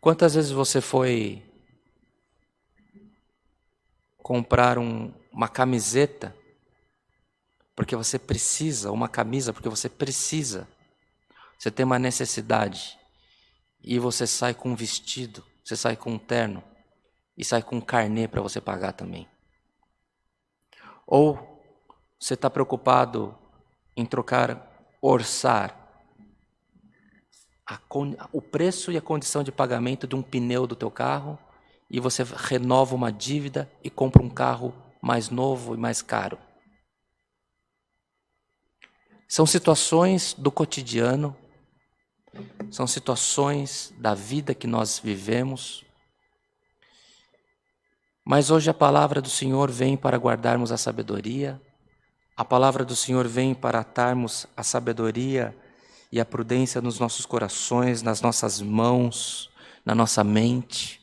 Quantas vezes você foi comprar uma camiseta porque você precisa, uma camisa porque você precisa, você tem uma necessidade, e você sai com um vestido, você sai com um terno, e sai com um carnê para você pagar também? Ou você está preocupado em orçar o preço e a condição de pagamento de um pneu do teu carro, e você renova uma dívida e compra um carro mais novo e mais caro? São situações do cotidiano, são situações da vida que nós vivemos, mas hoje a palavra do Senhor vem para guardarmos a sabedoria, a palavra do Senhor vem para atarmos a sabedoria e a prudência nos nossos corações, nas nossas mãos, na nossa mente.